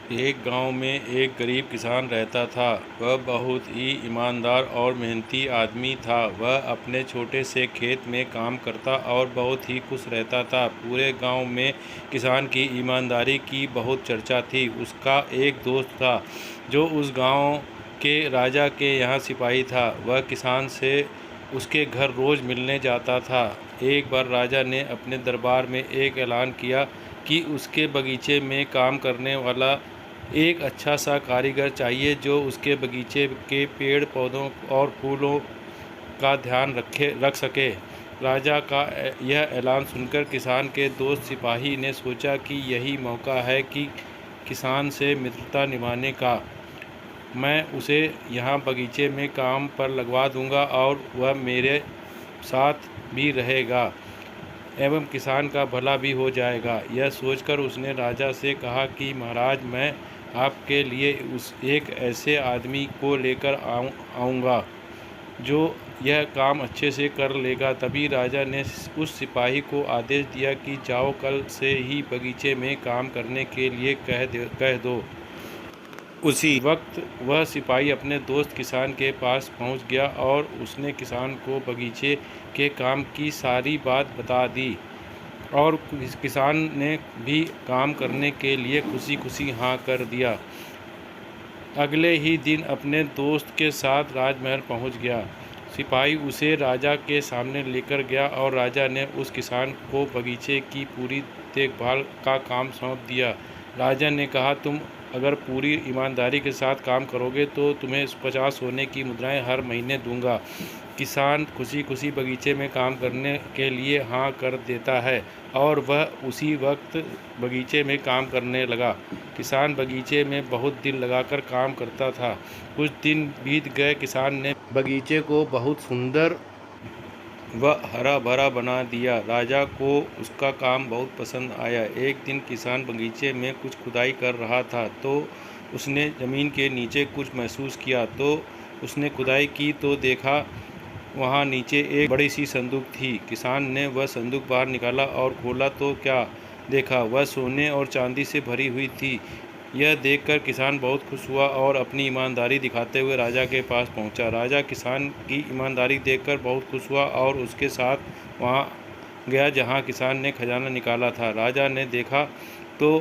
एक गांव में एक गरीब किसान रहता था। वह बहुत ही ईमानदार और मेहनती आदमी था। वह अपने छोटे से खेत में काम करता और बहुत ही खुश रहता था। पूरे गांव में किसान की ईमानदारी की बहुत चर्चा थी। उसका एक दोस्त था जो उस गांव के राजा के यहाँ सिपाही था। वह किसान से उसके घर रोज़ मिलने जाता था। एक बार राजा ने अपने दरबार में एक ऐलान किया कि उसके बगीचे में काम करने वाला एक अच्छा सा कारीगर चाहिए जो उसके बगीचे के पेड़ पौधों और फूलों का ध्यान रख सके। राजा का यह ऐलान सुनकर किसान के दोस्त सिपाही ने सोचा कि यही मौका है कि किसान से मित्रता निभाने का। मैं उसे यहाँ बगीचे में काम पर लगवा दूंगा और वह मेरे साथ भी रहेगा एवं किसान का भला भी हो जाएगा। यह सोचकर उसने राजा से कहा कि महाराज, मैं आपके लिए उस एक ऐसे आदमी को लेकर आऊँगा जो यह काम अच्छे से कर लेगा। तभी राजा ने उस सिपाही को आदेश दिया कि जाओ, कल से ही बगीचे में काम करने के लिए कह दो। उसी वक्त वह सिपाही अपने दोस्त किसान के पास पहुंच गया और उसने किसान को बगीचे के काम की सारी बात बता दी और किसान ने भी काम करने के लिए खुशी खुशी हाँ कर दिया। अगले ही दिन अपने दोस्त के साथ राजमहल पहुंच गया। सिपाही उसे राजा के सामने लेकर गया और राजा ने उस किसान को बगीचे की पूरी देखभाल का काम सौंप दिया। राजा ने कहा, तुम अगर पूरी ईमानदारी के साथ काम करोगे तो तुम्हें 50 सोने की मुद्राएं हर महीने दूंगा। किसान खुशी खुशी बगीचे में काम करने के लिए हाँ कर देता है और वह उसी वक्त बगीचे में काम करने लगा। किसान बगीचे में बहुत दिल लगाकर काम करता था। कुछ दिन बीत गए। किसान ने बगीचे को बहुत सुंदर व हरा भरा बना दिया। राजा को उसका काम बहुत पसंद आया। एक दिन किसान बगीचे में कुछ खुदाई कर रहा था तो उसने ज़मीन के नीचे कुछ महसूस किया। तो उसने खुदाई की तो देखा वहाँ नीचे एक बड़ी सी संदूक थी। किसान ने वह संदूक बाहर निकाला और खोला तो क्या देखा, वह सोने और चांदी से भरी हुई थी। यह देखकर किसान बहुत खुश हुआ और अपनी ईमानदारी दिखाते हुए राजा के पास पहुंचा। राजा किसान की ईमानदारी देखकर बहुत खुश हुआ और उसके साथ वहां गया जहां किसान ने खजाना निकाला था। राजा ने देखा तो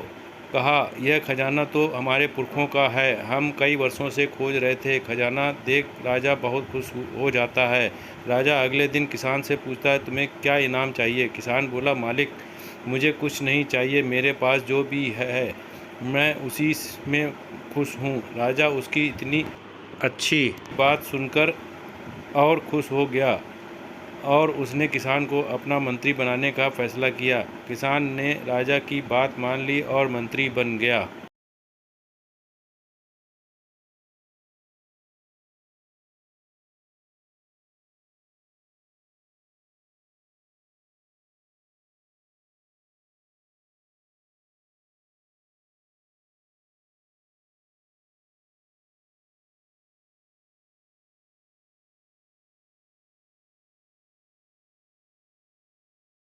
कहा, यह खजाना तो हमारे पुरखों का है, हम कई वर्षों से खोज रहे थे। खजाना देख राजा बहुत खुश हो जाता है। राजा अगले दिन किसान से पूछता है, तुम्हें क्या इनाम चाहिए? किसान बोला, मालिक, मुझे कुछ नहीं चाहिए, मेरे पास जो भी है मैं उसी में खुश हूँ। राजा उसकी इतनी अच्छी बात सुनकर और खुश हो गया और उसने किसान को अपना मंत्री बनाने का फैसला किया। किसान ने राजा की बात मान ली और मंत्री बन गया।